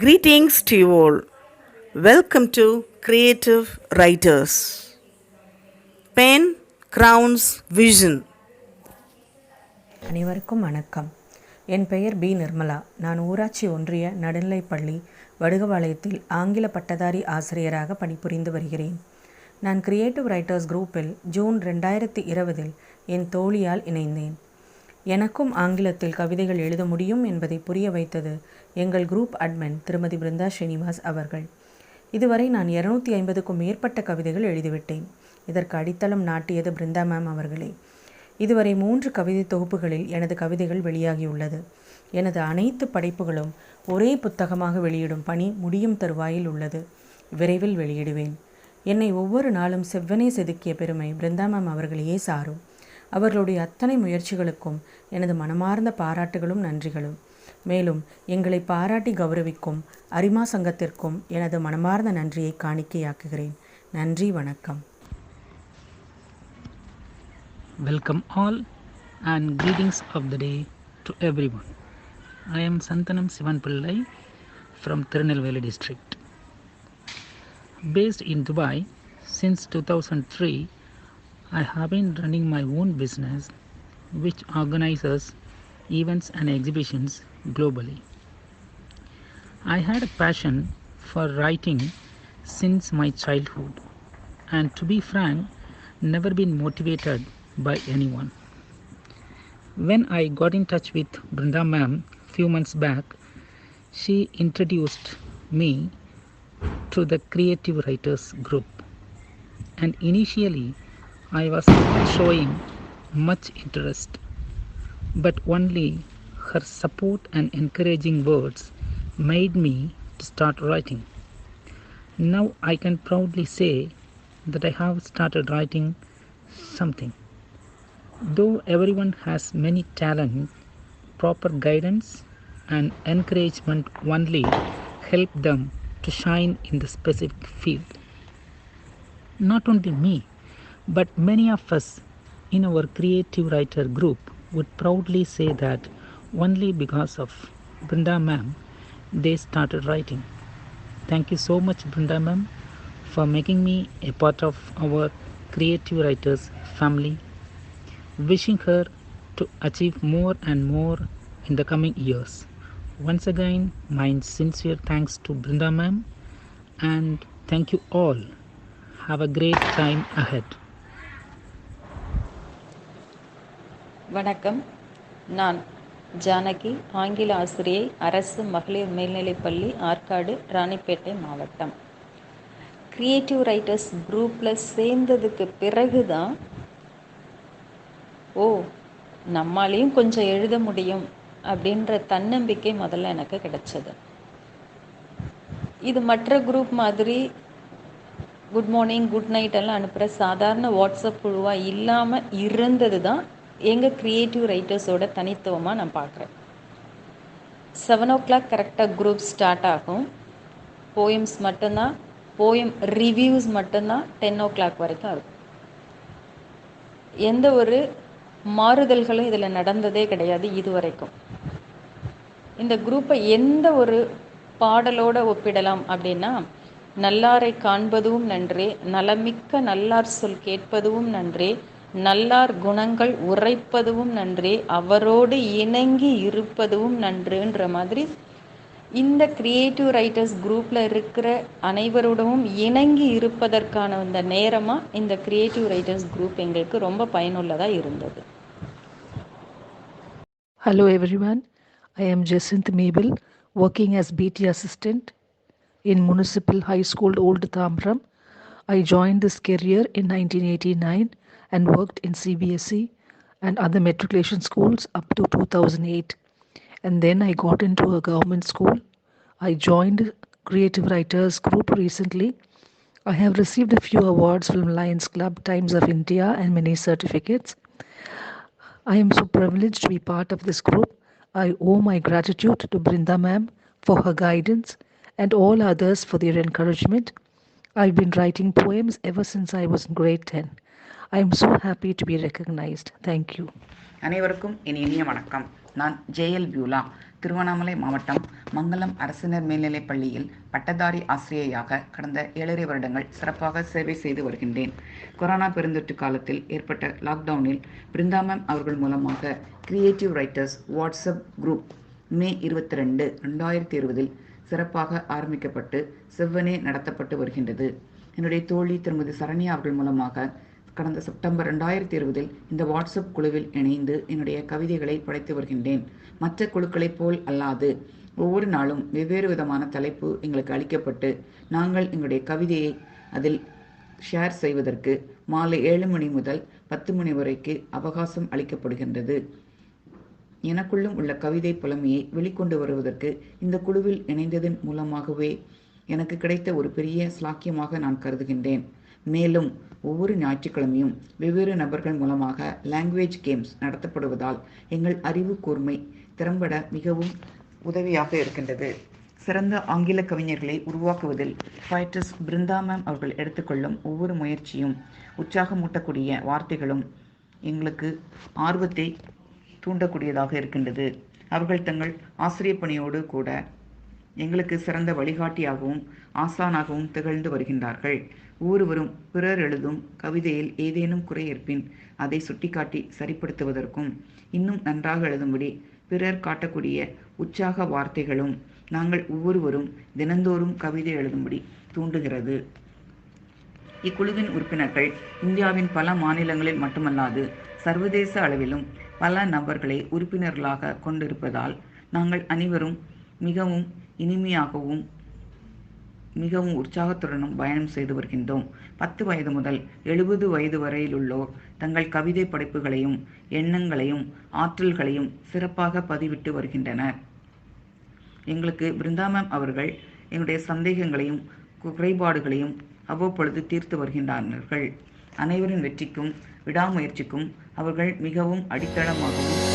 Greetings to you all. Welcome to Creative Writers. Pen crowns vision. அனைவருக்கும் வணக்கம். என் பெயர் B. Nirmala. நான் ஊராட்சி ஒன்றிய நடுநிலைப்பள்ளி வடுகபாளையத்தில் ஆங்கில பட்டதாரி ஆசிரியராக பணிபுரிந்து வருகிறேன். நான் கிரியேட்டிவ் ரைட்டர்ஸ் குரூப்பில் ஜூன் 2020 என் தோழியால் இணைந்தேன். எனக்கும் ஆங்கிலத்தில் கவிதைகள் எழுத முடியும் என்பதை புரிய வைத்தது எங்கள் குரூப் அட்மின் திருமதி பிருந்தா ஸ்ரீனிவாஸ் அவர்கள். இதுவரை நான் 250க்கும் மேற்பட்ட கவிதைகள் எழுதிவிட்டேன். இதற்கு அடித்தளம் நாட்டியது பிருந்தா மேம் அவர்களே. இதுவரை 3 கவிதை தொகுப்புகளில் எனது கவிதைகள் வெளியாகியுள்ளது. எனது அனைத்து படைப்புகளும் ஒரே புத்தகமாக வெளியிடும் பணி முடியும் தருவாயில் உள்ளது. விரைவில் வெளியிடுவேன். என்னை ஒவ்வொரு நாளும் செவ்வனே செதுக்கிய பெருமை பிருந்தா மேம் அவர்களையே சாரும். அவர்களுடைய அத்தனை முயற்சிகளுக்கும் எனது மனமார்ந்த பாராட்டுகளும் நன்றிகளும். மேலும் எங்களை பாராட்டி கௌரவிக்கும் அரிமா சங்கத்திற்கும் எனது மனமார்ந்த நன்றியை காணிக்கையாக்குகிறேன். நன்றி, வணக்கம். Welcome all and greetings of the day to everyone. I am Santanam Sivan Pillai from Tirunelveli district. Based in Dubai since 2003, I have been running my own business which organizes events and exhibitions globally. I had a passion for writing since my childhood and, to be frank, never been motivated by anyone. When I got in touch with Brinda ma'am few months back, she introduced me to the Creative Writers group, and initially I was not showing much interest, but only her support and encouraging words made me to start writing. Now I can proudly say that I have started writing something. Though everyone has many talent, proper guidance and encouragement only help them to shine in the specific field. Not only me, but many of us in our creative writer group would proudly say that only because of Brinda ma'am they started writing. Thank you so much, Brinda ma'am, for making me a part of our creative writers family. Wishing her to achieve more and more in the coming years. Once again, my sincere thanks to Brinda ma'am, and thank you all. Have a great time ahead. வணக்கம். நான் ஜானகி, ஆங்கில ஆசிரியை, அரசு மகளிர் மேல்நிலைப்பள்ளி, ஆற்காடு, ராணிப்பேட்டை மாவட்டம். Creative writers குரூப்பில் சேர்ந்ததுக்கு பிறகு தான் நம்மாலையும் கொஞ்சம் எழுத முடியும் அப்படின்ற தன்னம்பிக்கை முதல்ல எனக்கு கிடைச்சது. இது மற்ற குரூப் மாதிரி குட் மார்னிங் குட் நைட் எல்லாம் அனுப்புகிற சாதாரண வாட்ஸ்அப் குழுவாக இல்லாமல் இருந்தது தான் எங்கள் க்ரியேட்டிவ் ரைட்டர்ஸோட தனித்துவமாக நான் பார்க்குறேன். 7 o'clock கரெக்டாக குரூப் ஸ்டார்ட் ஆகும். போயம்ஸ் மட்டும்தான், போயம் ரிவ்யூஸ் மட்டும்தான் 10 o'clock வரைக்கும் இருக்கும். எந்த ஒரு மாறுதல்களும் இதில் நடந்ததே கிடையாது இதுவரைக்கும். இந்த குரூப்பை எந்த ஒரு பாடலோடு ஒப்பிடலாம் அப்படின்னா, நல்லாரை காண்பதும் நன்றே, நலமிக்க நல்லார் சொல் கேட்பதும் நன்றே, நல்லார் குணங்கள் உரைப்பதும் நன்றே, அவரோடு இணங்கி இருப்பதும் நன்றுன்ற மாதிரி இந்த கிரியேட்டிவ் ரைட்டர்ஸ் குரூப்பில் இருக்கிற அனைவரோடவும் இணங்கி இருப்பதற்கான இந்த நேரமாக இந்த கிரியேட்டிவ் ரைட்டர்ஸ் குரூப் எங்களுக்கு ரொம்ப பயனுள்ளதாக இருந்தது. Hello everyone, I am Jacinth Mabel, working as BT assistant in Municipal High School Old Tamram. I joined this career in 1989 and worked in CBSE and other matriculation schools up to 2008. And then I got into a government school. I joined Creative Writers group recently. I have received a few awards from Lions Club, Times of India and many certificates. I am so privileged to be part of this group. I owe my gratitude to Brinda ma'am for her guidance and all others for their encouragement. I've been writing poems ever since I was in grade 10. I am so happy to be recognized. Thank you. அனைவருக்கும் இனிய வணக்கம். நான் JL Beulah, Tiruvannamalai மாவட்டம் மங்கலம் அரசினர் மேல்நிலைப் பள்ளியில் பட்டதாரி ஆசிரியையாக கடந்த 7.5 வருடங்கள் சிறப்பாக சேவை செய்து வருகின்றேன். கொரோனா பெருந்தொற்று காலத்தில் ஏற்பட்ட லாக்டவுனில் பிருந்தா மேம் அவர்கள் மூலமாக கிரியேட்டிவ் ரைட்டர்ஸ் வாட்ஸ்அப் குரூப் மே 22, 2020 சிறப்பாக ஆரம்பிக்கப்பட்டு செவ்வனே நடத்தப்பட்டு வருகின்றது. என்னுடைய தோழி திருமதி சரண்யா அவர்கள் மூலமாக கடந்த செப்டம்பர் 2020 இந்த வாட்ஸ்அப் குழுவில் இணைந்து என்னுடைய கவிதைகளை படைத்து வருகின்றேன். மற்ற குழுக்களைப் போல் அல்லாது ஒவ்வொரு நாளும் வெவ்வேறு விதமான தலைப்பு எங்களுக்கு அளிக்கப்பட்டு நாங்கள் எங்களுடைய கவிதையை அதில் ஷேர் செய்வதற்கு மாலை 7 மணி முதல் 10 மணி வரைக்கு அவகாசம் அளிக்கப்படுகின்றது. எனக்குள்ளும் உள்ள கவிதை புலமையை வெளிக்கொண்டு வருவதற்கு இந்த குழுவில் இணைந்ததன் மூலமாகவே எனக்கு கிடைத்த ஒரு பெரிய ஸ்லாக்கியமாக நான் கருதுகின்றேன். மேலும் ஒவ்வொரு ஞாயிற்றுக்கிழமையும் வெவ்வேறு நபர்கள் மூலமாக லாங்குவேஜ் கேம்ஸ் நடத்தப்படுவதால் எங்கள் அறிவு கூர்மை திறம்பட மிகவும் உதவியாக இருக்கின்றது. சிறந்த ஆங்கில கவிஞர்களை உருவாக்குவதில் ஃபைட்டர்ஸ் பிருந்தா மேம் அவர்கள் எடுத்துக்கொள்ளும் ஒவ்வொரு முயற்சியும் உற்சாகமூட்டக்கூடிய வார்த்தைகளும் எங்களுக்கு ஆர்வத்தை தூண்டக்கூடியதாக இருக்கின்றது. அவர்கள் தங்கள் ஆசிரியப் பணியோடு கூட எங்களுக்கு சிறந்த வழிகாட்டியாகவும் ஆசானாகவும் திகழ்ந்து வருகின்றார்கள். ஒவ்வொருவரும் பிறர் எழுதும் கவிதையில் ஏதேனும் குறை இருப்பின் அதை சுட்டிக்காட்டி சரிப்படுத்துவதற்கும் இன்னும் நன்றாக எழுதும்படி பிறர் காட்டக்கூடிய உற்சாக வார்த்தைகளும் நாங்கள் ஒவ்வொருவரும் தினந்தோறும் கவிதை எழுதும்படி தூண்டுகிறது. இக்குழுவின் உறுப்பினர்கள் இந்தியாவின் பல மாநிலங்களில் மட்டுமல்லாது சர்வதேச அளவிலும் பல நபர்களை உறுப்பினர்களாக கொண்டிருப்பதால் நாங்கள் அனைவரும் மிகவும் இனிமையாகவும் மிகவும் உற்சாகத்துடனும் பயணம் செய்து வருகின்றோம். 10 வயது முதல் 70 வயது வரையிலுள்ளோர் தங்கள் கவிதை படைப்புகளையும் எண்ணங்களையும் ஆற்றல்களையும் சிறப்பாக பதிவிட்டு வருகின்றனர். எங்களுக்கு பிருந்தா மேம் அவர்கள் எங்களுடைய சந்தேகங்களையும் குறைபாடுகளையும் அவ்வப்பொழுது தீர்த்து வருகின்றார்கள். அனைவரின் வெற்றிக்கும் விடாமுயற்சிக்கும் அவர்கள் மிகவும் அடித்தளமாகவும்